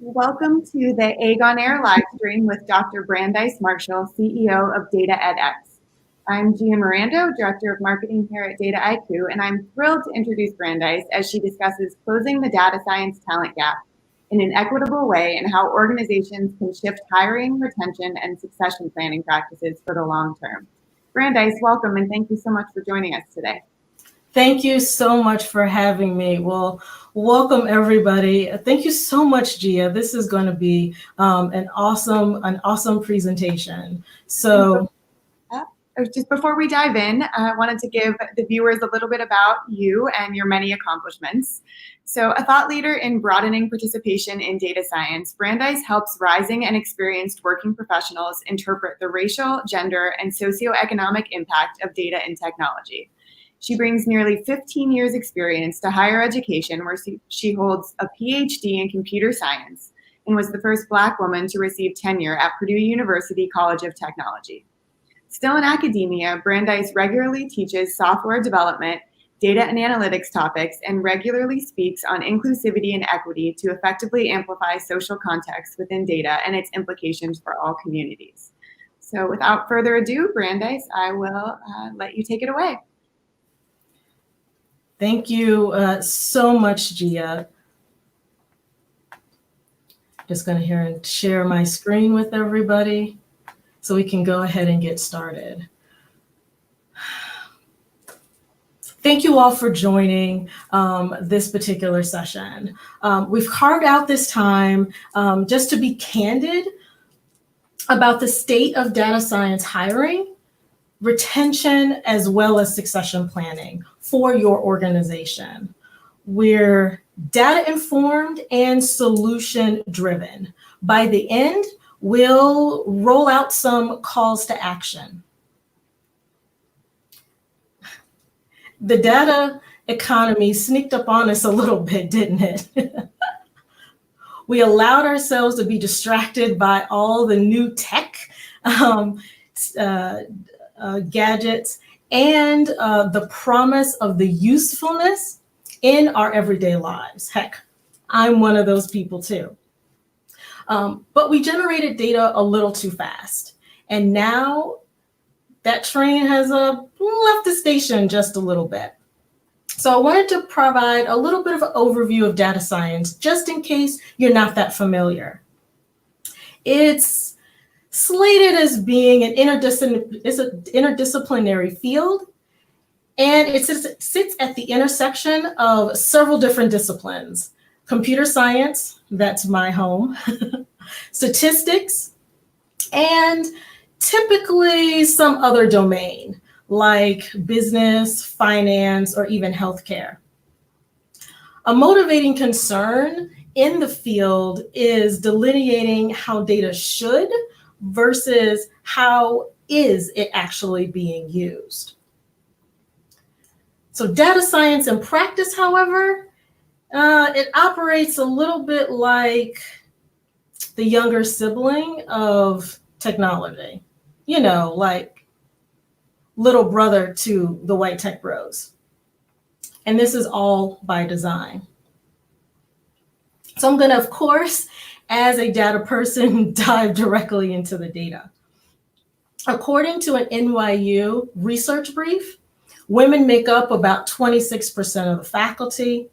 Welcome to the Egg on Air live stream with Dr. Brandeis Marshall, CEO of DataEdX. I'm Gia Mirando, Director of Marketing here at Dataiku, and I'm thrilled to introduce Brandeis as she discusses closing the data science talent gap in an equitable way and how organizations can shift hiring, retention, and succession planning practices for the long term. Brandeis, welcome, and thank you so much for joining us today. Thank you so much for having me. Well, welcome everybody. Thank you so much, Gia. This is going to be an awesome presentation. So, just before we dive in, I wanted to give the viewers a little bit about you and your many accomplishments. So, a thought leader in broadening participation in data science, Brandeis helps rising and experienced working professionals interpret the racial, gender, and socioeconomic impact of data and technology. She brings nearly 15 years experience to higher education, where she holds a PhD in computer science and was the first Black woman to receive tenure at Purdue University College of Technology. Still in academia, Brandeis regularly teaches software development, data and analytics topics, and regularly speaks on inclusivity and equity to effectively amplify social context within data and its implications for all communities. So without further ado, Brandeis, I will let you take it away. Thank you so much, Gia. Just going to here and share my screen with everybody so we can go ahead and get started. Thank you all for joining this particular session. We've carved out this time just to be candid about the state of data science hiring, retention, as well as succession planning for your organization. We're data informed and solution driven. By the end, we'll roll out some calls to action. The data economy sneaked up on us a little bit, didn't it? We allowed ourselves to be distracted by all the new tech, gadgets, and the promise of the usefulness in our everyday lives. Heck, I'm one of those people too. But we generated data a little too fast. And now that train has left the station just a little bit. So I wanted to provide a little bit of an overview of data science, just in case you're not that familiar. It's slated as being an interdisciplinary field, and it sits at the intersection of several different disciplines. Computer science, that's my home, statistics, and typically some other domain like business, finance, or even healthcare. A motivating concern in the field is delineating how data should versus how is it actually being used. So data science in practice, however, it operates a little bit like the younger sibling of technology, you know, like little brother to the white tech bros. And this is all by design. So I'm going to, of course, as a data person, dive directly into the data. According to an NYU research brief, women make up about 26% of the faculty.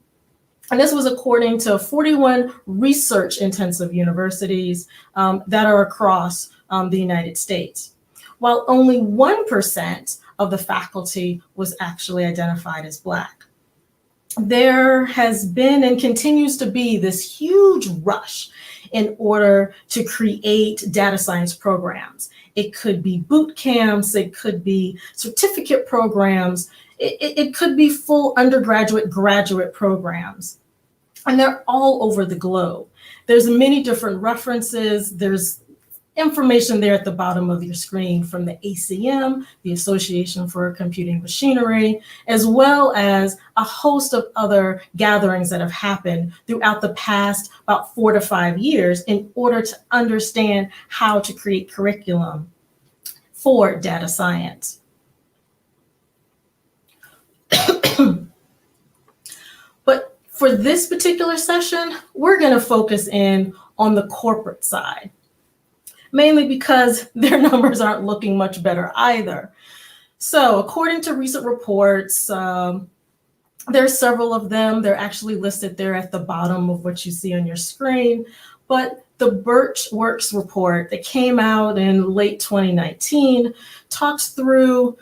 And this was according to 41 research-intensive universities that are across the United States, while only 1% of the faculty was actually identified as Black. There has been and continues to be this huge rush in order to create data science programs. It could be boot camps, it could be certificate programs, it could be full undergraduate, graduate programs. And they're all over the globe. There's many different references. There's information there at the bottom of your screen from the ACM, the Association for Computing Machinery, as well as a host of other gatherings that have happened throughout the past about 4 to 5 years in order to understand how to create curriculum for data science. But for this particular session, we're going to focus in on the corporate side, mainly because their numbers aren't looking much better either. So according to recent reports, there's several of them. They're actually listed there at the bottom of what you see on your screen. But the Birchworks report that came out in late 2019 talks through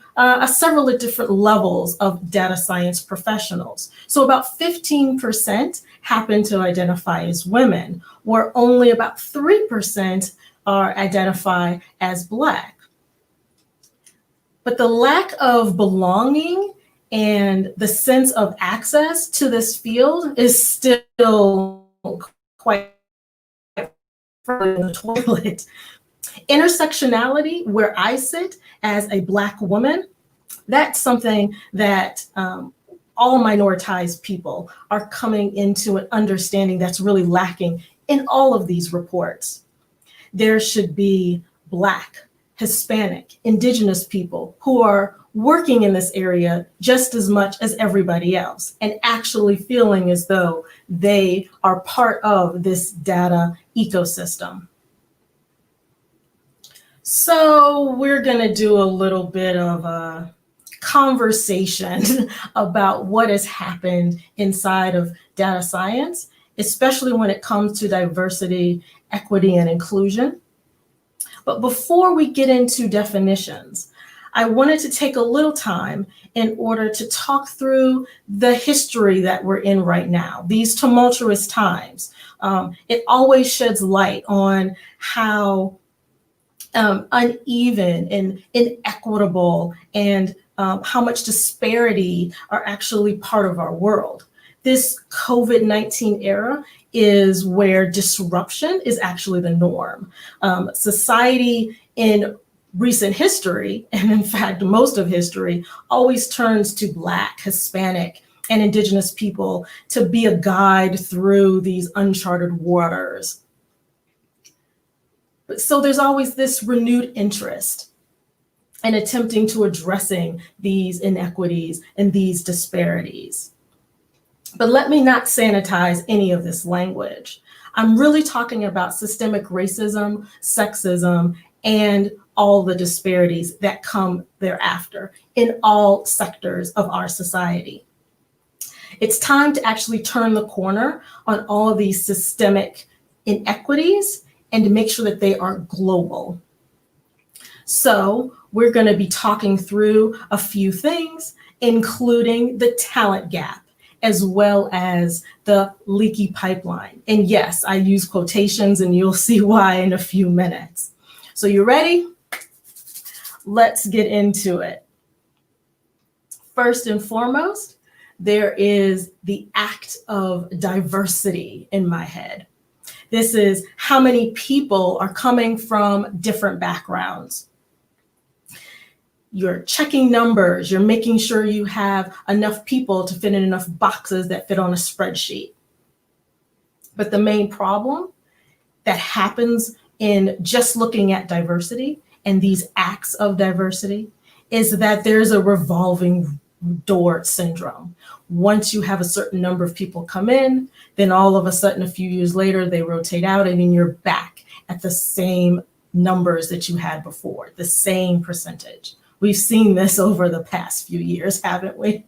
several different levels of data science professionals. So about 15% happen to identify as women, where only about 3% are identified as Black. But the lack of belonging and the sense of access to this field is still quite in the toilet. Intersectionality, where I sit as a Black woman, that's something that all minoritized people are coming into an understanding that's really lacking in all of these reports. There should be Black, Hispanic, Indigenous people who are working in this area just as much as everybody else and actually feeling as though they are part of this data ecosystem. So we're going to do a little bit of a conversation about what has happened inside of data science, especially when it comes to diversity, equity, and inclusion. But before we get into definitions, I wanted to take a little time in order to talk through the history that we're in right now, these tumultuous times. It always sheds light on how uneven and inequitable and how much disparity are actually part of our world. This COVID-19 era is where disruption is actually the norm. Society in recent history, and in fact, most of history, always turns to Black, Hispanic, and Indigenous people to be a guide through these uncharted waters. So there's always this renewed interest in attempting to addressing these inequities and these disparities. But let me not sanitize any of this language. I'm really talking about systemic racism, sexism, and all the disparities that come thereafter in all sectors of our society. It's time to actually turn the corner on all of these systemic inequities and to make sure that they are global. So we're going to be talking through a few things, including the talent gap, as well as the leaky pipeline. And yes, I use quotations and you'll see why in a few minutes. So you ready? Let's get into it. First and foremost, there is the act of diversity in my head. This is how many people are coming from different backgrounds. You're checking numbers, you're making sure you have enough people to fit in enough boxes that fit on a spreadsheet. But the main problem that happens in just looking at diversity and these acts of diversity is that there's a revolving door syndrome. Once you have a certain number of people come in, then all of a sudden, a few years later, they rotate out and then you're back at the same numbers that you had before, the same percentage. We've seen this over the past few years, haven't we?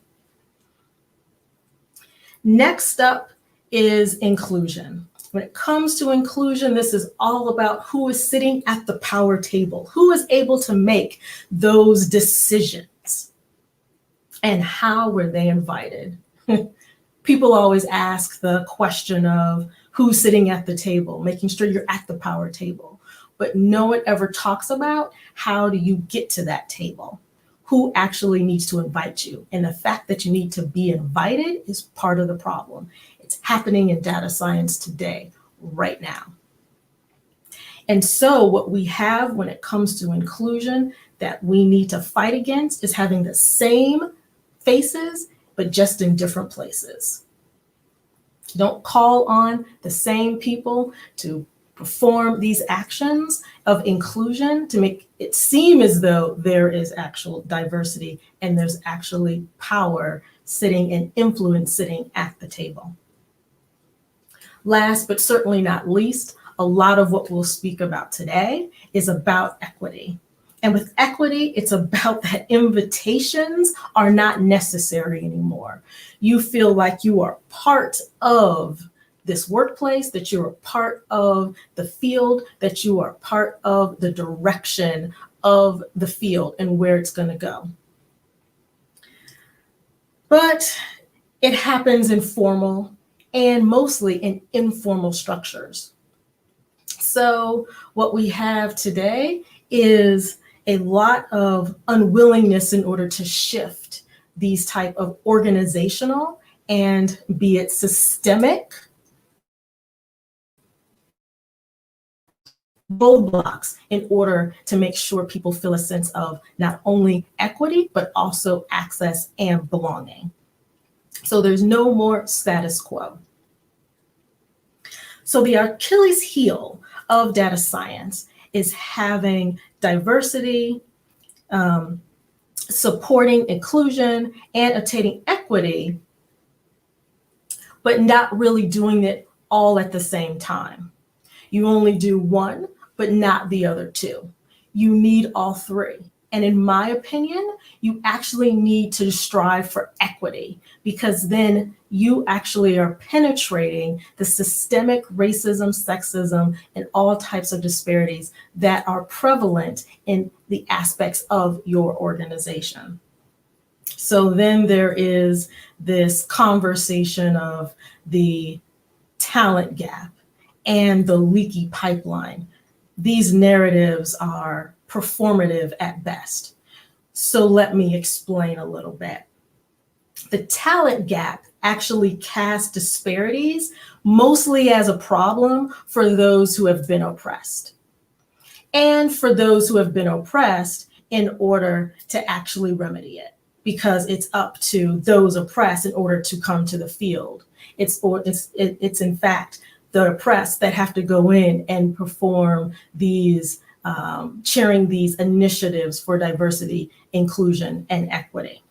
Next up is inclusion. When it comes to inclusion, this is all about who is sitting at the power table, who is able to make those decisions, and how were they invited? People always ask the question of who's sitting at the table, making sure you're at the power table. But no one ever talks about how do you get to that table? Who actually needs to invite you? And the fact that you need to be invited is part of the problem. It's happening in data science today, right now. And so what we have when it comes to inclusion that we need to fight against is having the same faces, but just in different places. Don't call on the same people to perform these actions of inclusion to make it seem as though there is actual diversity and there's actually power sitting and influence sitting at the table. Last but certainly not least, a lot of what we'll speak about today is about equity. And with equity, it's about that invitations are not necessary anymore. You feel like you are part of this workplace, that you're a part of the field, that you are part of the direction of the field and where it's going to go. But it happens in formal and mostly in informal structures. So what we have today is a lot of unwillingness in order to shift these type of organizational and be it systemic roadblocks in order to make sure people feel a sense of not only equity, but also access and belonging. So there's no more status quo. So the Achilles heel of data science is having diversity, supporting inclusion, and attaining equity, but not really doing it all at the same time. You only do one, but not the other two. You need all three. And in my opinion, you actually need to strive for equity, because then you actually are penetrating the systemic racism, sexism, and all types of disparities that are prevalent in the aspects of your organization. So then there is this conversation of the talent gap and the leaky pipeline. These narratives are performative at best. So let me explain a little bit. The talent gap actually casts disparities mostly as a problem for those who have been oppressed, and for those who have been oppressed in order to actually remedy it, because it's up to those oppressed in order to come to the field. It's in fact the oppressed that have to go in and perform these, chairing these initiatives for diversity, inclusion, and equity.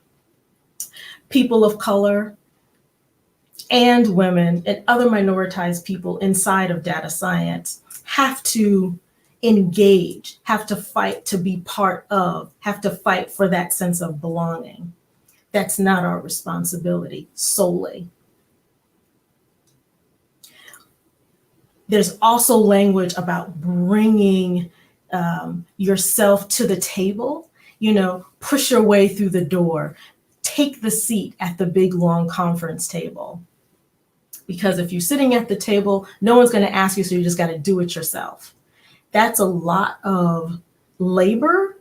People of color and women and other minoritized people inside of data science have to engage, have to fight to be part of, have to fight for that sense of belonging. That's not our responsibility solely. There's also language about bringing yourself to the table, push your way through the door, take the seat at the big, long conference table. Because if you're sitting at the table, no one's going to ask you, so you just got to do it yourself. That's a lot of labor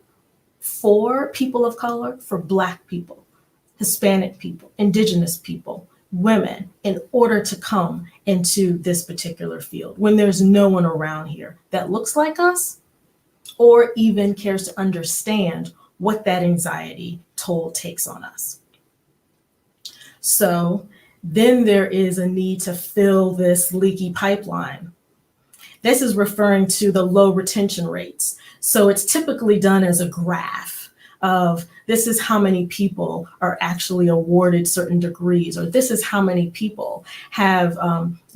for people of color, for Black people, Hispanic people, Indigenous people, women, in order to come into this particular field when there's no one around here that looks like us or even cares to understand what that anxiety toll takes on us. So then there is a need to fill this leaky pipeline. This is referring to the low retention rates. So it's typically done as a graph of this is how many people are actually awarded certain degrees, or this is how many people have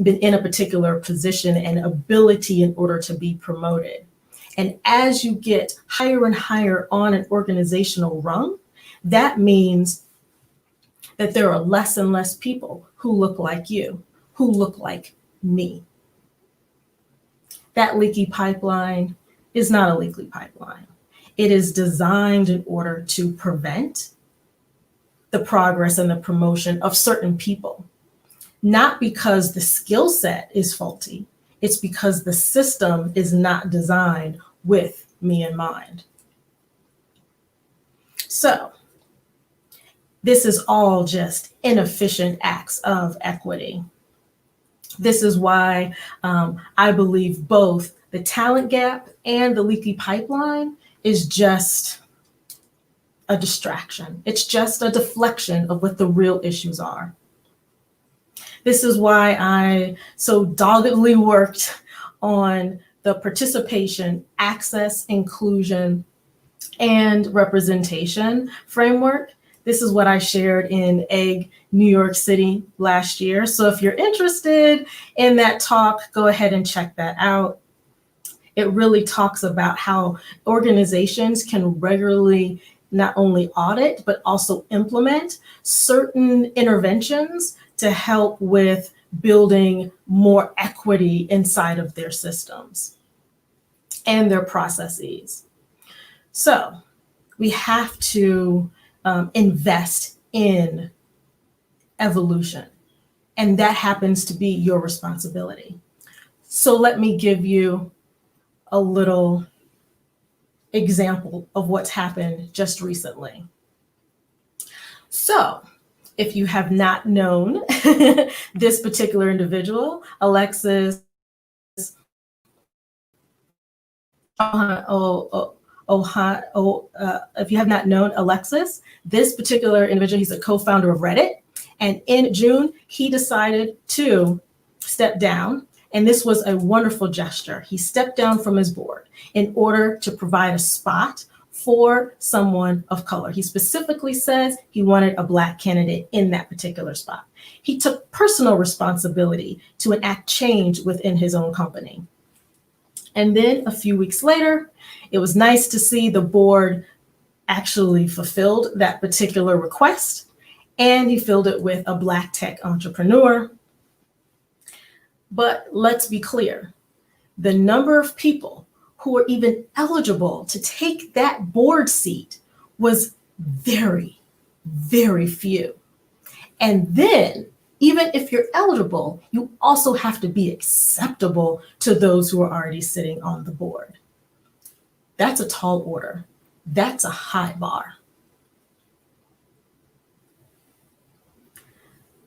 been in a particular position and ability in order to be promoted. And as you get higher and higher on an organizational rung, that means that there are less and less people who look like you, who look like me. That leaky pipeline is not a leaky pipeline. It is designed in order to prevent the progress and the promotion of certain people, not because the skill set is faulty. It's because the system is not designed with me in mind. So this is all just inefficient acts of equity. This is why I believe both the talent gap and the leaky pipeline is just a distraction. It's just a deflection of what the real issues are. This is why I so doggedly worked on the participation, access, inclusion, and representation framework. This is what I shared in EGG, New York City last year. So if you're interested in that talk, go ahead and check that out. It really talks about how organizations can regularly not only audit, but also implement certain interventions to help with building more equity inside of their systems and their processes. So we have to invest in evolution, and that happens to be your responsibility. So let me give you a little example of what's happened just recently. So if you have not known this particular individual, Alexis, if you have not known Alexis, this particular individual, he's a co-founder of Reddit. And in June, he decided to step down. And this was a wonderful gesture. He stepped down from his board in order to provide a spot for someone of color. He specifically says he wanted a Black candidate in that particular spot. He took personal responsibility to enact change within his own company. And then a few weeks later, it was nice to see the board actually fulfilled that particular request, and he filled it with a Black tech entrepreneur. But let's be clear, the number of people who were even eligible to take that board seat was very, very few. And then, even if you're eligible, you also have to be acceptable to those who are already sitting on the board. That's a tall order. That's a high bar.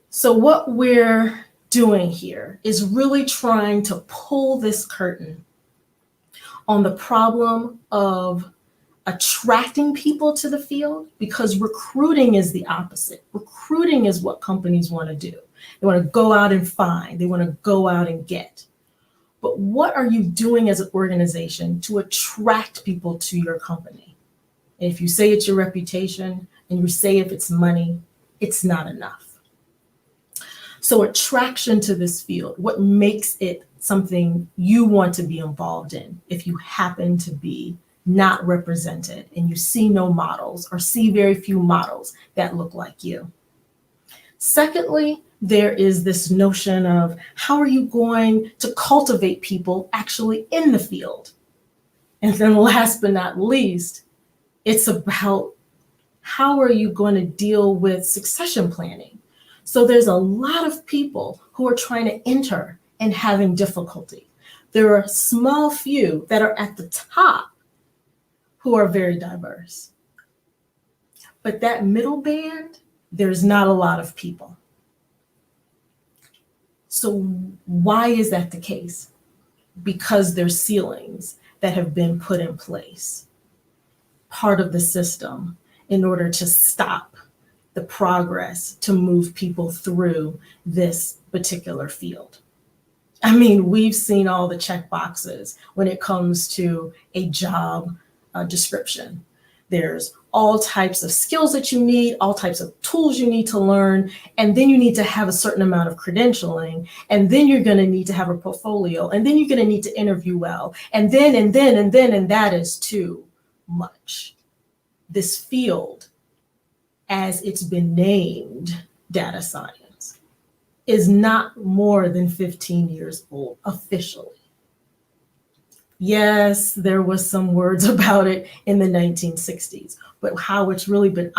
So what we're doing here is really trying to pull this curtain on the problem of attracting people to the field, because recruiting is the opposite. Recruiting is what companies want to do. They want to go out and find, they want to go out and get. But what are you doing as an organization to attract people to your company? And if you say it's your reputation and you say if it's money, it's not enough. So attraction to this field, what makes it something you want to be involved in if you happen to be not represented and you see no models or see very few models that look like you. Secondly, there is this notion of how are you going to cultivate people actually in the field? And then last but not least, it's about how are you going to deal with succession planning? So there's a lot of people who are trying to enter and having difficulty. There are a small few that are at the top who are very diverse. But that middle band, there's not a lot of people. So why is that the case? Because there's ceilings that have been put in place, part of the system, in order to stop the progress to move people through this particular field. I mean, we've seen all the check boxes when it comes to a job description. There's all types of skills that you need, all types of tools you need to learn, and then you need to have a certain amount of credentialing, and then you're going to need to have a portfolio, and then you're going to need to interview well, and that is too much. This field, as it's been named, data science, is not more than 15 years old officially. Yes, there was some words about it in the 1960s, but how it's really been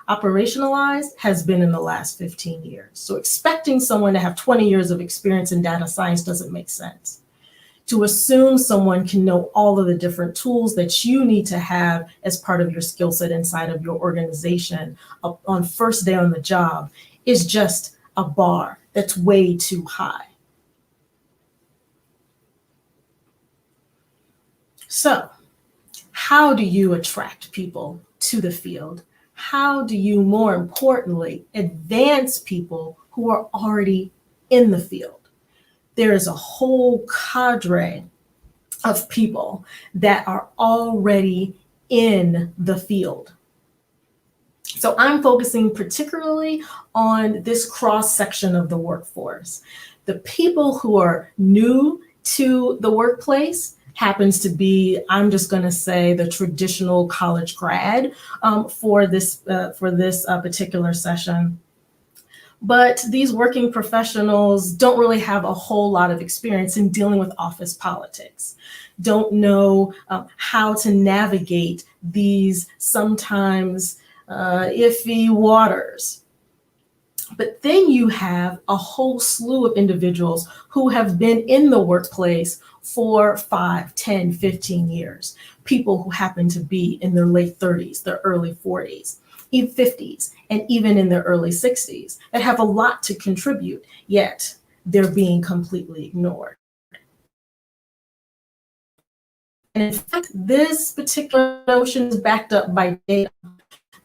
operationalized has been in the last 15 years. So expecting someone to have 20 years of experience in data science doesn't make sense. To assume someone can know all of the different tools that you need to have as part of your skill set inside of your organization on first day on the job is just a bar that's way too high. So, how do you attract people to the field? How do you, more importantly, advance people who are already in the field? There is a whole cadre of people that are already in the field. So I'm focusing particularly on this cross section of the workforce. The people who are new to the workplace happens to be, I'm just going to say, the traditional college grad for this particular session. But these working professionals don't really have a whole lot of experience in dealing with office politics, don't know how to navigate these sometimes iffy waters. But then you have a whole slew of individuals who have been in the workplace for 5, 10, 15 years, people who happen to be in their late 30s, their early 40s, even 50s, and even in their early 60s that have a lot to contribute, yet they're being completely ignored. And in fact, this particular notion is backed up by data.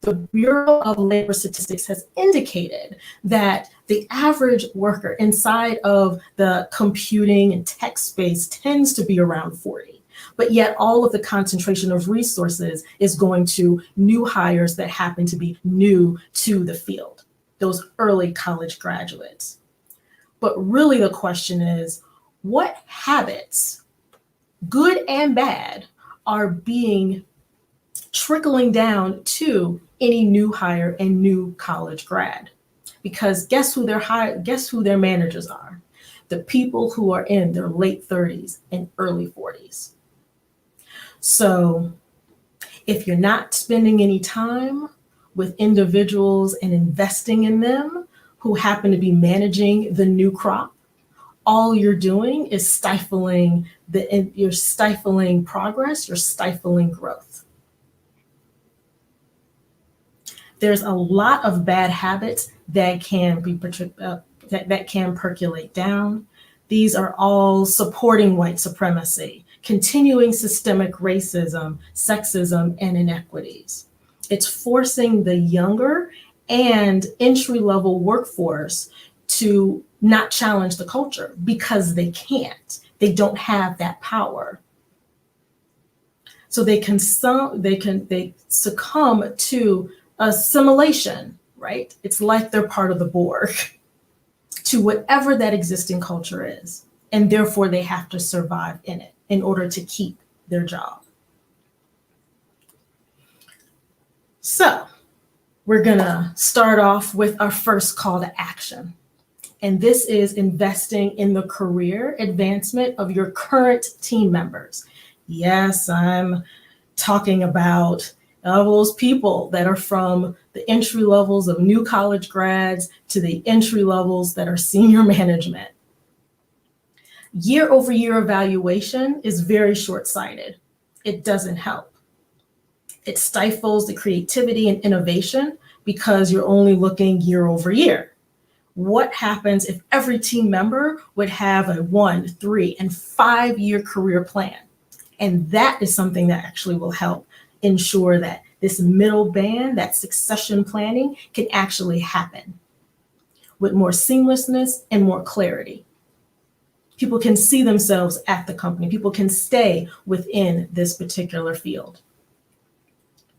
The Bureau of Labor Statistics has indicated that the average worker inside of the computing and tech space tends to be around 40. But yet all of the concentration of resources is going to new hires that happen to be new to the field, those early college graduates. But really the question is, what habits, good and bad, are being trickling down to any new hire and new college grad? Because guess who their managers are? The people who are in their late 30s and early 40s. So if you're not spending any time with individuals and investing in them who happen to be managing the new crop, all you're doing is you're stifling progress, you're stifling growth. There's a lot of bad habits that can percolate down. These are all supporting white supremacy, continuing systemic racism, sexism, and inequities. It's forcing the younger and entry-level workforce to not challenge the culture because they can't. They don't have that power. So they succumb to assimilation, right? It's like they're part of the Borg to whatever that existing culture is. And therefore they have to survive in it in order to keep their job. So we're gonna start off with our first call to action. And this is investing in the career advancement of your current team members. Yes, I'm talking about those people that are from the entry levels of new college grads to the entry levels that are senior management. Year-over-year evaluation is very short-sighted. It doesn't help. It stifles the creativity and innovation because you're only looking year over year. What happens if every team member would have a 1, 3, and 5-year career plan? And that is something that actually will help ensure that this middle band, that succession planning, can actually happen with more seamlessness and more clarity. People can see themselves at the company. People can stay within this particular field.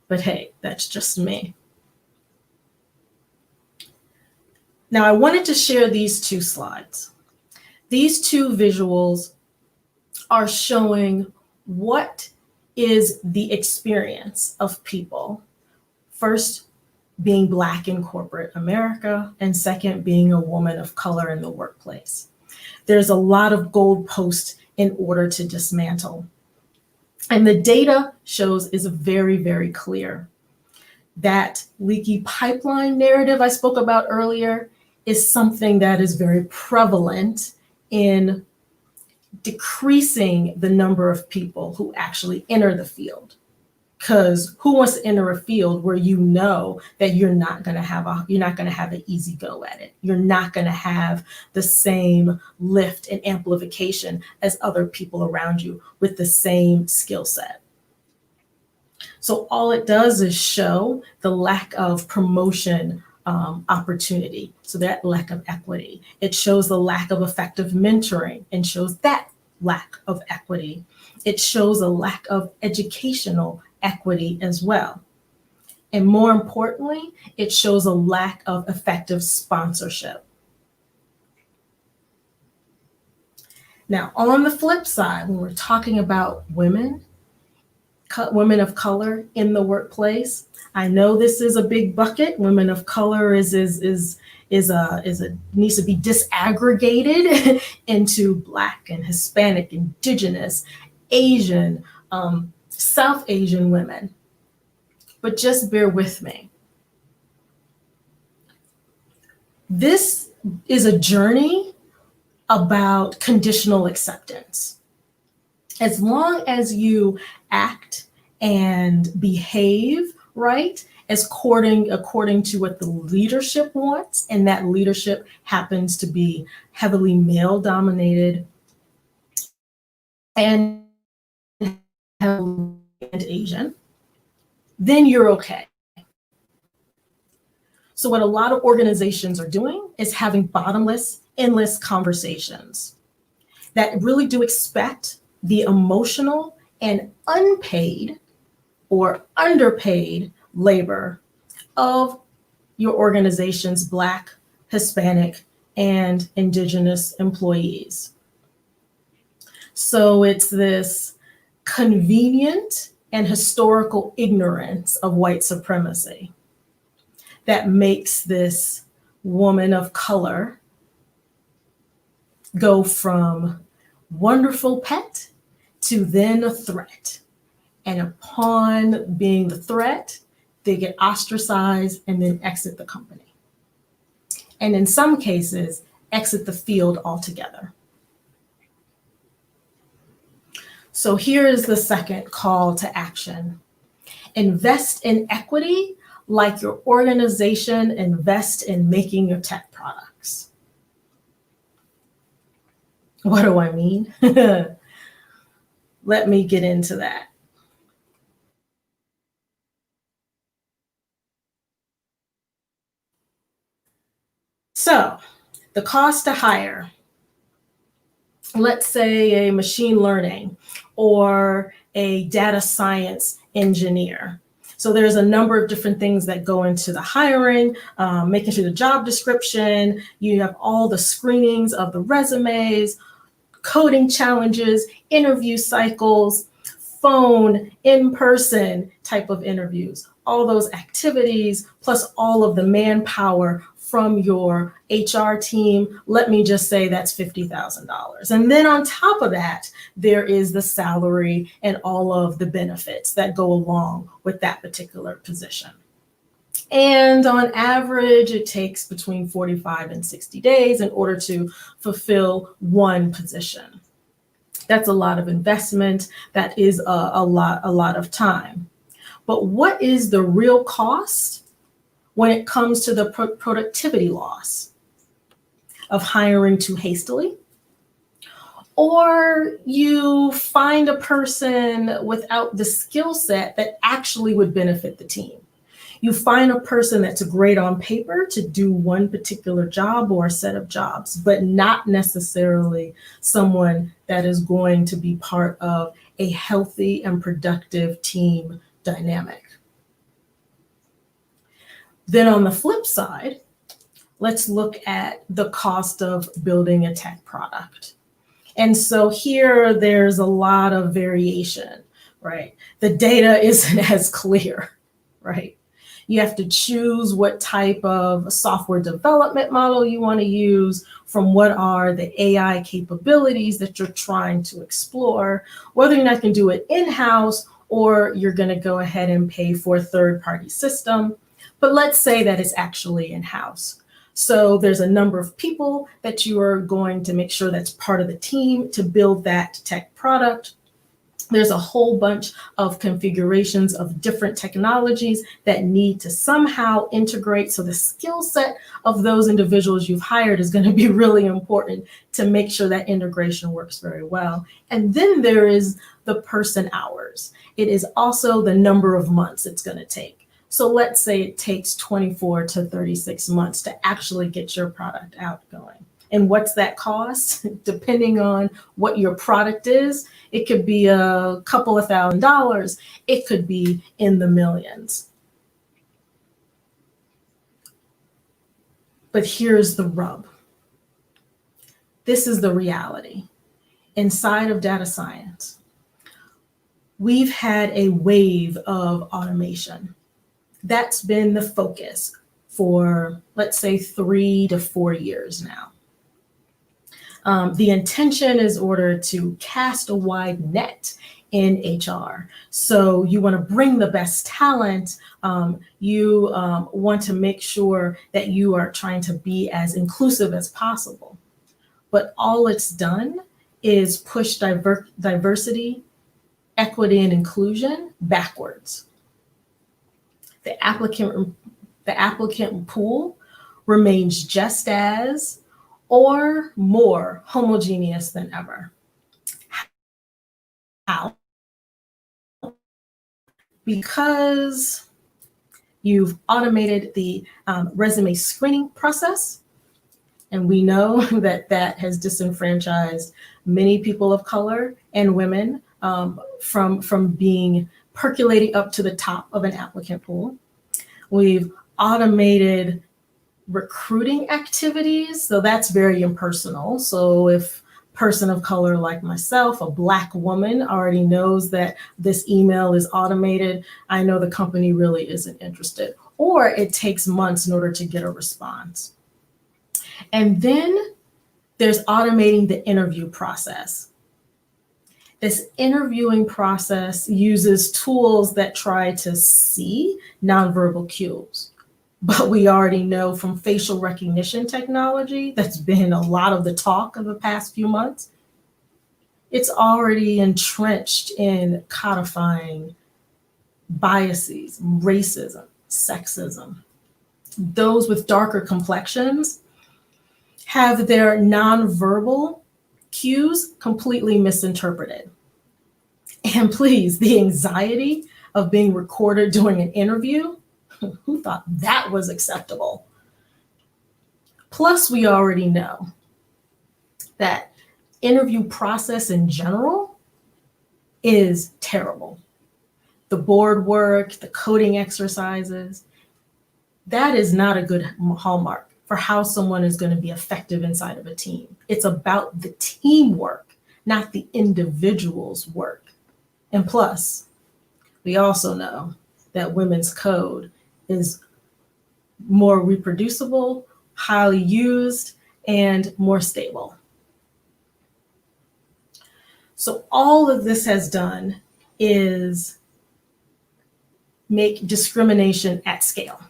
But hey, that's just me. Now, I wanted to share these 2 slides. These 2 visuals are showing what is the experience of people, first being Black in corporate America, and second being a woman of color in the workplace. There's a lot of goalposts in order to dismantle. And the data shows is very, very clear. That leaky pipeline narrative I spoke about earlier is something that is very prevalent in decreasing the number of people who actually enter the field. Because who wants to enter a field where you know that you're not going to have an easy go at it. You're not going to have the same lift and amplification as other people around you with the same skill set. So all it does is show the lack of promotion opportunity. So that lack of equity. It shows the lack of effective mentoring and shows that lack of equity. It shows a lack of educational equity as well. And more importantly, it shows a lack of effective sponsorship. Now, on the flip side, when we're talking about women of color in the workplace, I know this is a big bucket. Women of color needs to be disaggregated into Black and Hispanic, Indigenous, Asian, South Asian women. But just bear with me. This is a journey about conditional acceptance. As long as you act and behave right, according to what the leadership wants, and that leadership happens to be heavily male dominated and Asian, then you're okay. So what a lot of organizations are doing is having bottomless, endless conversations that really do expect the emotional and unpaid or underpaid labor of your organization's Black, Hispanic, and Indigenous employees. So it's this convenient and historical ignorance of white supremacy that makes this woman of color go from wonderful pet to then a threat. And upon being the threat, they get ostracized and then exit the company. And in some cases, exit the field altogether. So here is the second call to action. Invest in equity like your organization invests in making your tech products. What do I mean? Let me get into that. So the cost to hire, let's say a machine learning or a data science engineer. So there's a number of different things that go into the hiring, making sure the job description, you have all the screenings of the resumes, coding challenges, interview cycles, phone, in-person type of interviews, all those activities, plus all of the manpower from your HR team. Let me just say that's $50,000. And then on top of that, there is the salary and all of the benefits that go along with that particular position. And on average, it takes between 45 and 60 days in order to fulfill one position. That's a lot of investment. That is a lot of time. But what is the real cost when it comes to the productivity loss of hiring too hastily? Or you find a person without the skill set that actually would benefit the team. You find a person that's great on paper to do one particular job or a set of jobs, but not necessarily someone that is going to be part of a healthy and productive team dynamic. Then on the flip side, let's look at the cost of building a tech product. And so here there's a lot of variation, right? The data isn't as clear, right? You have to choose what type of software development model you want to use, from what are the AI capabilities that you're trying to explore, whether or not you can do it in-house or you're going to go ahead and pay for a third-party system. But let's say that it's actually in-house. So there's a number of people that you are going to make sure that's part of the team to build that tech product. There's a whole bunch of configurations of different technologies that need to somehow integrate. So the skill set of those individuals you've hired is going to be really important to make sure that integration works very well. And then there is the person hours. It is also the number of months it's going to take. So let's say it takes 24 to 36 months to actually get your product out going. And what's that cost? Depending on what your product is, it could be a couple of $1,000s. It could be in the millions. But here's the rub. This is the reality. Inside of data science, we've had a wave of automation. That's been the focus for, let's say, 3 to 4 years now. The intention is order to cast a wide net in HR. So you want to bring the best talent. You want to make sure that you are trying to be as inclusive as possible. But all it's done is push diversity, equity, and inclusion backwards. The applicant pool remains just as or more homogeneous than ever. How? Because you've automated the resume screening process, and we know that that has disenfranchised many people of color and women from being percolating up to the top of an applicant pool. We've automated recruiting activities, so that's very impersonal. So if a person of color like myself, a Black woman, already knows that this email is automated, I know the company really isn't interested, or it takes months in order to get a response. And then there's automating the interview process. This interviewing process uses tools that try to see nonverbal cues. But we already know from facial recognition technology, that's been a lot of the talk of the past few months, it's already entrenched in codifying biases, racism, sexism. Those with darker complexions have their nonverbal cues completely misinterpreted. And please, the anxiety of being recorded during an interview, who thought that was acceptable? Plus, we already know that interview process in general is terrible. The board work, the coding exercises, that is not a good hallmark for how someone is going to be effective inside of a team. It's about the teamwork, not the individual's work. And plus, we also know that women's code is more reproducible, highly used, and more stable. So all of this has done is make discrimination at scale.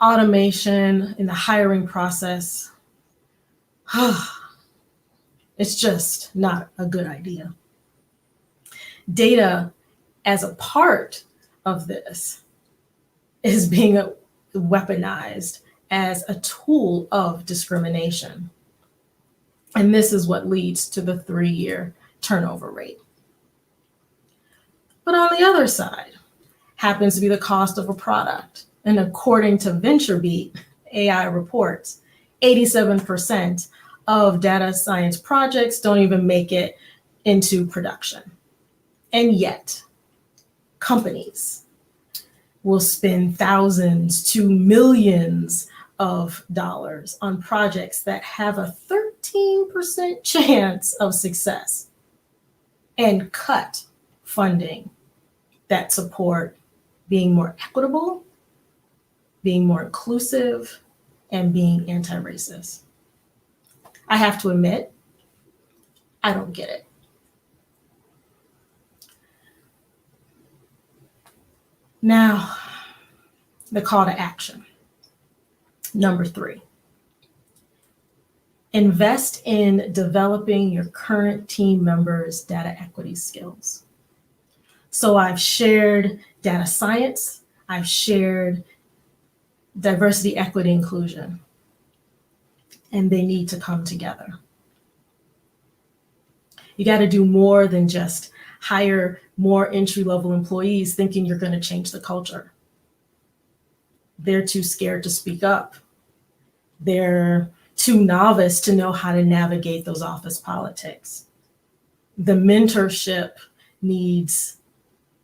Automation in the hiring process, it's just not a good idea. Data as a part of this is being weaponized as a tool of discrimination. And this is what leads to the 3-year turnover rate. But on the other side happens to be the cost of a product. And according to VentureBeat AI reports, 87% of data science projects don't even make it into production. And yet, companies will spend thousands to millions of dollars on projects that have a 13% chance of success and cut funding that support being more equitable, being more inclusive, and being anti-racist. I have to admit, I don't get it. Now, the call to action. Number 3, invest in developing your current team members' data equity skills. So I've shared data science, I've shared diversity, equity, inclusion, and they need to come together. You got to do more than just hire more entry-level employees thinking you're going to change the culture. They're too scared to speak up. They're too novice to know how to navigate those office politics. The mentorship needs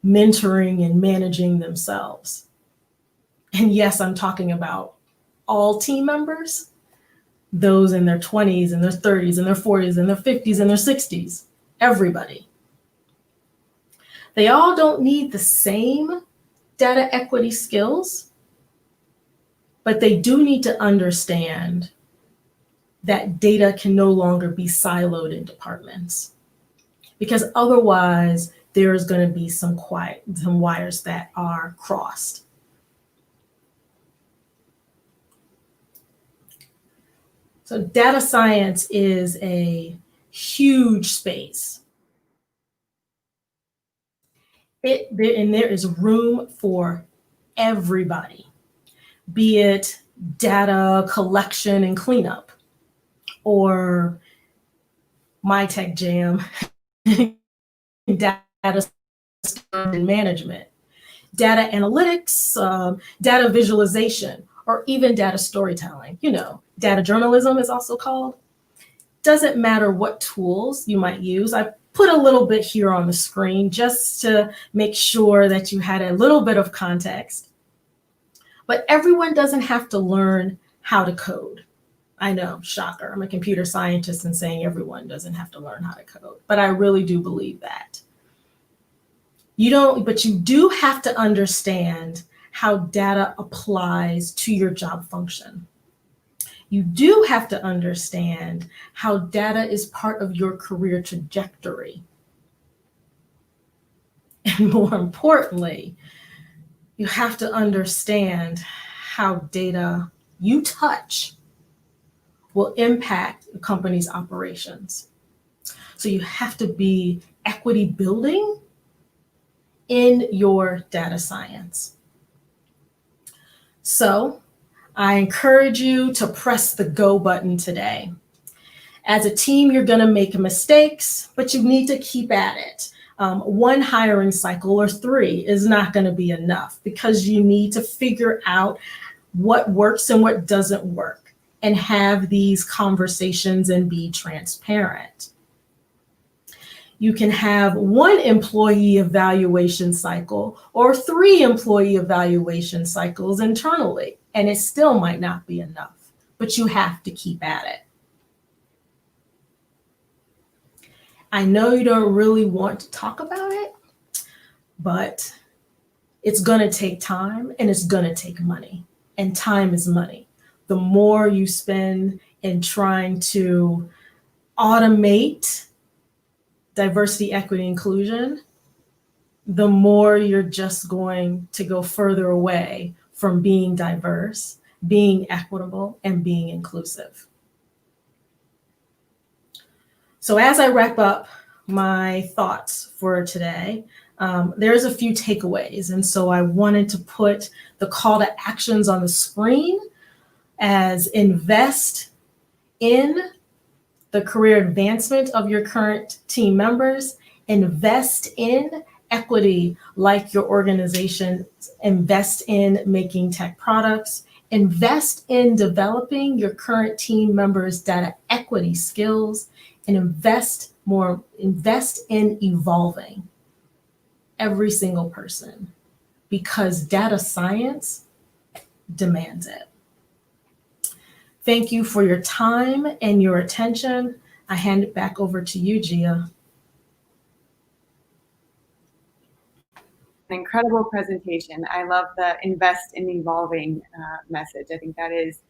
mentoring and managing themselves. And yes, I'm talking about all team members, those in their 20s and their 30s and their 40s and their 50s and their 60s, everybody. They all don't need the same data equity skills, but they do need to understand that data can no longer be siloed in departments, because otherwise there's going to be some wires that are crossed. So data science is a huge space. There is room for everybody, be it data collection and cleanup, or my tech jam, data and management, data analytics, data visualization, or even data storytelling. Data journalism is also called. Doesn't matter what tools you might use. I put a little bit here on the screen just to make sure that you had a little bit of context. But everyone doesn't have to learn how to code. I know, shocker. I'm a computer scientist and saying everyone doesn't have to learn how to code, but I really do believe that. But you do have to understand how data applies to your job function. You do have to understand how data is part of your career trajectory. And more importantly, you have to understand how data you touch will impact the company's operations. So you have to be equity building in your data science. So I encourage you to press the go button today. As a team, you're going to make mistakes, but you need to keep at it. One hiring cycle or 3 is not going to be enough, because you need to figure out what works and what doesn't work and have these conversations and be transparent. You can have 1 employee evaluation cycle or 3 employee evaluation cycles internally, and it still might not be enough, but you have to keep at it. I know you don't really want to talk about it, but it's going to take time and it's going to take money, and time is money. The more you spend in trying to automate diversity, equity, inclusion, the more you're just going to go further away from being diverse, being equitable, and being inclusive. So as I wrap up my thoughts for today, there's a few takeaways. And so I wanted to put the call to actions on the screen as: invest in the career advancement of your current team members, invest in equity like your organization, invest in making tech products, invest in developing your current team members' data equity skills, and invest in evolving every single person, because data science demands it. Thank you for your time and your attention. I hand it back over to you, Gia. An incredible presentation. I love the invest in evolving message. I think that is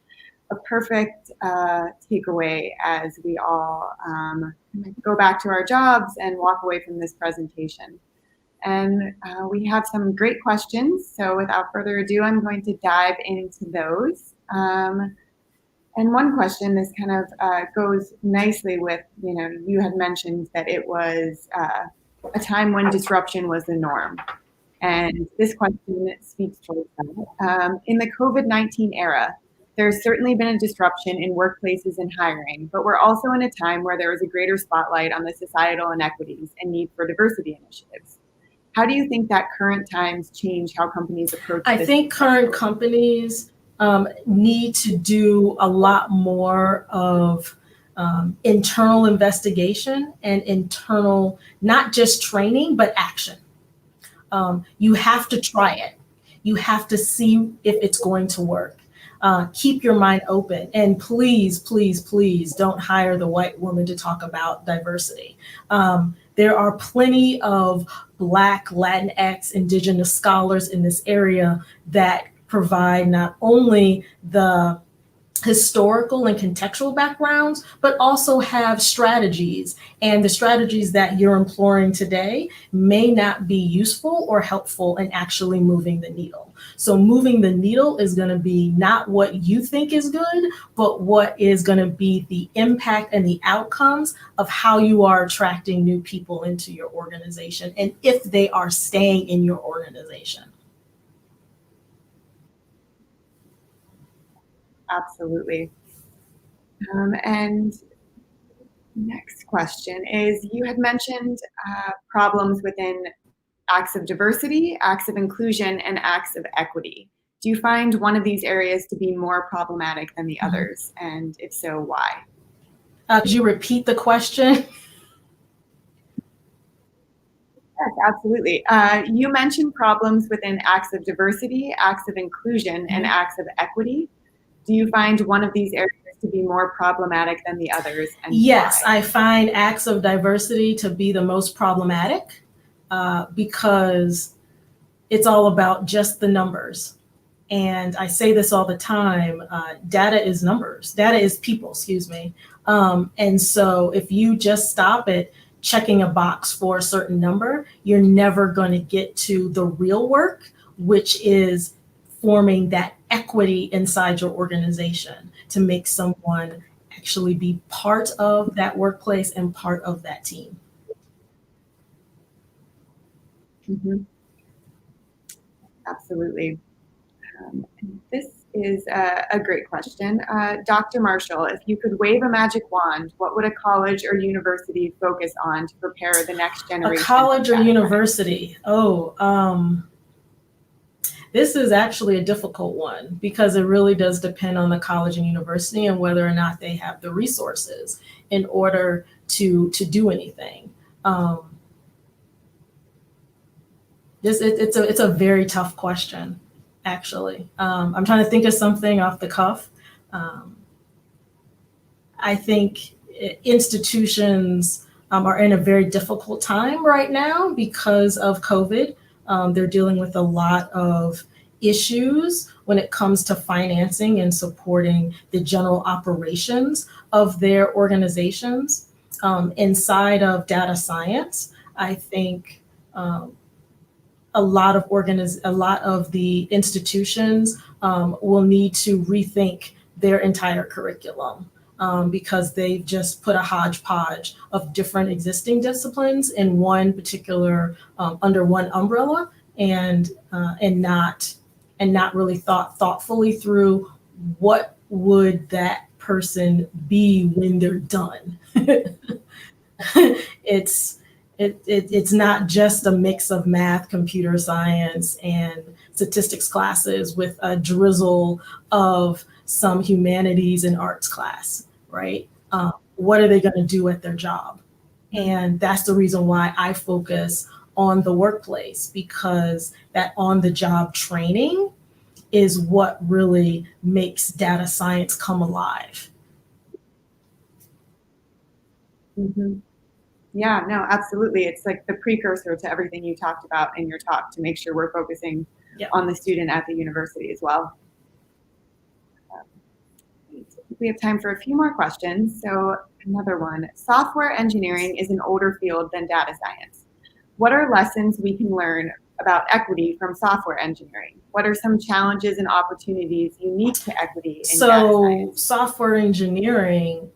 a perfect takeaway as we all go back to our jobs and walk away from this presentation. And we have some great questions. So without further ado, I'm going to dive into those. And one question, this kind of goes nicely with, you had mentioned that it was a time when disruption was the norm. And this question speaks towards that. In the COVID-19 era, there's certainly been a disruption in workplaces and hiring, but we're also in a time where there is a greater spotlight on the societal inequities and need for diversity initiatives. How do you think that current times change how companies approach this? I think current companies need to do a lot more of internal investigation and internal, not just training, but action. You have to try it. You have to see if it's going to work. Keep your mind open, and please, please, please don't hire the white woman to talk about diversity. There are plenty of Black, Latinx, Indigenous scholars in this area that provide not only the historical and contextual backgrounds, but also have strategies. And the strategies that you're employing today may not be useful or helpful in actually moving the needle. So moving the needle is going to be not what you think is good, but what is going to be the impact and the outcomes of how you are attracting new people into your organization, and if they are staying in your organization. Absolutely. And next question is, you had mentioned problems within acts of diversity, acts of inclusion, and acts of equity. Do you find one of these areas to be more problematic than the others? And if so, why? Could you repeat the question? Yes, absolutely. You mentioned problems within acts of diversity, acts of inclusion, and acts of equity. Do you find one of these areas to be more problematic than the others? And yes, why? I find acts of diversity to be the most problematic because it's all about just the numbers. And I say this all the time, data is numbers, data is people, excuse me. And so if you just stop at checking a box for a certain number, you're never going to get to the real work, which is forming that equity inside your organization to make someone actually be part of that workplace and part of that team. Mm-hmm. Absolutely. This is a great question. Dr. Marshall, if you could wave a magic wand, what would a college or university focus on to prepare the next generation? A college or university? This is actually a difficult one because it really does depend on the college and university and whether or not they have the resources in order to do anything. It's a very tough question, actually. I'm trying to think of something off the cuff. I think institutions are in a very difficult time right now because of COVID. They're dealing with a lot of issues when it comes to financing and supporting the general operations of their organizations. Inside of data science, I think a lot of the institutions will need to rethink their entire curriculum. Because they've just put a hodgepodge of different existing disciplines in one particular under one umbrella, and not really thought thoughtfully through what would that person be when they're done. It's not just a mix of math, computer science, and statistics classes with a drizzle of some humanities and arts class, right? What are they going to do at their job? And that's the reason why I focus on the workplace, because that on-the-job training is what really makes data science come alive. Mm-hmm. Yeah, no, absolutely. It's like the precursor to everything you talked about in your talk to make sure we're focusing on the student at the university as well. We have time for a few more questions. So another one, software engineering is an older field than data science. What are lessons we can learn about equity from software engineering? What are some challenges and opportunities unique to equity in data science? Software engineering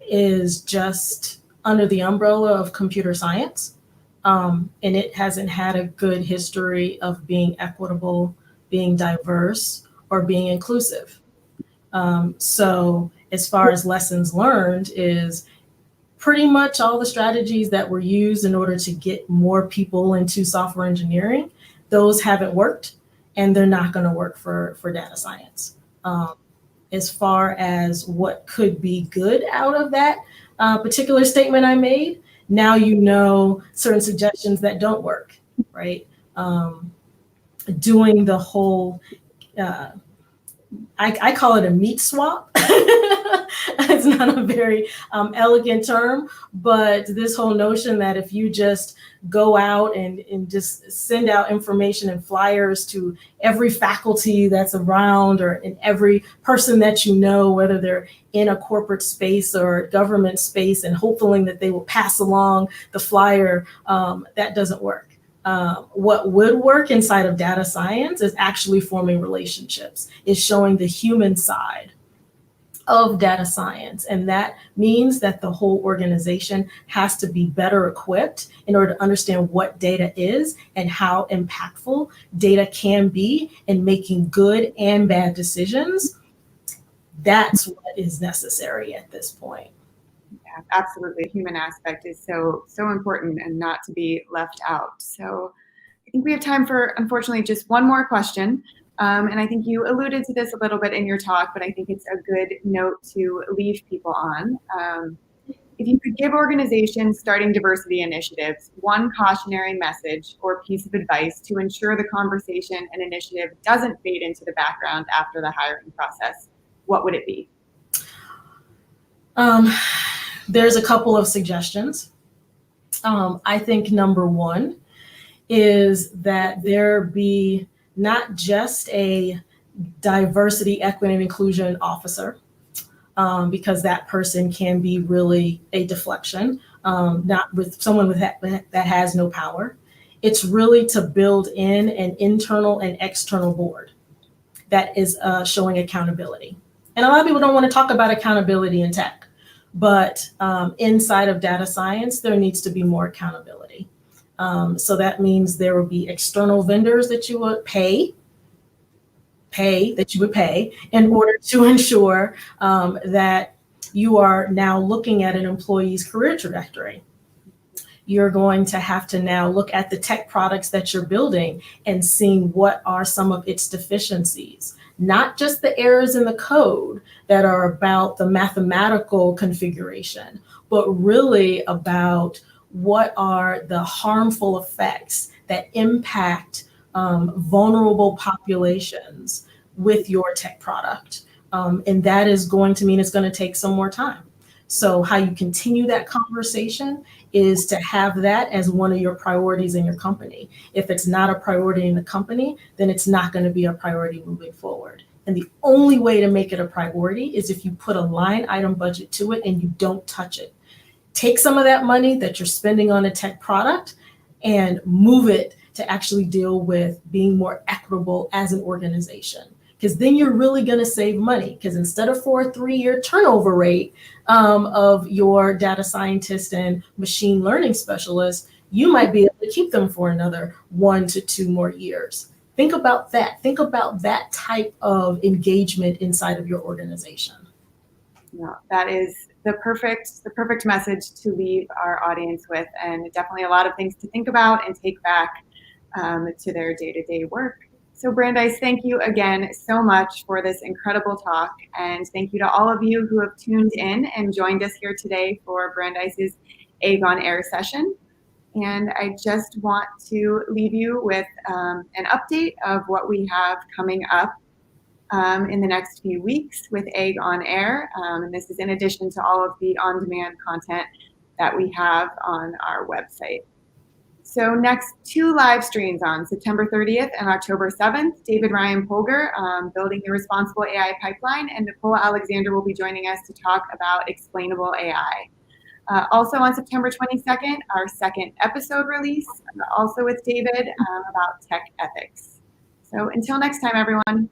is just under the umbrella of computer science. And it hasn't had a good history of being equitable, being diverse, or being inclusive. So as far as lessons learned is pretty much all the strategies that were used in order to get more people into software engineering, those haven't worked, and they're not going to work for data science. As far as what could be good out of that particular statement I made, now you know certain suggestions that don't work, right? doing the whole, I call it a meat swap. It's not a very elegant term, but this whole notion that if you just go out and just send out information and flyers to every faculty that's around, or in every person that you know, whether they're in a corporate space or government space, and hoping that they will pass along the flyer, that doesn't work. What would work inside of data science is actually forming relationships, is showing the human side of data science. And that means that the whole organization has to be better equipped in order to understand what data is and how impactful data can be in making good and bad decisions. That's what is necessary at this point. Yeah, absolutely. The human aspect is so important and not to be left out. So I think we have time for, unfortunately, just one more question. And I think you alluded to this a little bit in your talk, but I think it's a good note to leave people on. If you could give organizations starting diversity initiatives one cautionary message or piece of advice to ensure the conversation and initiative doesn't fade into the background after the hiring process, what would it be? There's a couple of suggestions. I think number one is that there be not just a diversity, equity, and inclusion officer, because that person can be really a deflection, not with someone with that has no power. It's really to build in an internal and external board that is showing accountability. And a lot of people don't want to talk about accountability in tech, but inside of data science, there needs to be more accountability. So that means there will be external vendors that you would pay in order to ensure that you are now looking at an employee's career trajectory. You're going to have to now look at the tech products that you're building and seeing what are some of its deficiencies, not just the errors in the code that are about the mathematical configuration, but really about what are the harmful effects that impact vulnerable populations with your tech product. And that is going to mean it's going to take some more time. So how you continue that conversation is to have that as one of your priorities in your company. If it's not a priority in the company, then it's not going to be a priority moving forward. And the only way to make it a priority is if you put a line item budget to it and you don't touch it. Take some of that money that you're spending on a tech product and move it to actually deal with being more equitable as an organization. Because then you're really going to save money. Because instead of for a 3-year turnover rate of your data scientist and machine learning specialist, you might be able to keep them for another 1 to 2 more years. Think about that. Think about that type of engagement inside of your organization. Yeah, that is the perfect message to leave our audience with, and definitely a lot of things to think about and take back to their day-to-day work. So Brandeis, thank you again so much for this incredible talk, and thank you to all of you who have tuned in and joined us here today for Brandeis's Egg on Air session. And I just want to leave you with an update of what we have coming up in the next few weeks with Egg on Air. And this is in addition to all of the on-demand content that we have on our website. So next 2 live streams on September 30th and October 7th, David Ryan Polgar, building the responsible AI pipeline, and Nicole Alexander will be joining us to talk about explainable AI. Also on September 22nd, our second episode release, also with David, about tech ethics. So until next time, everyone.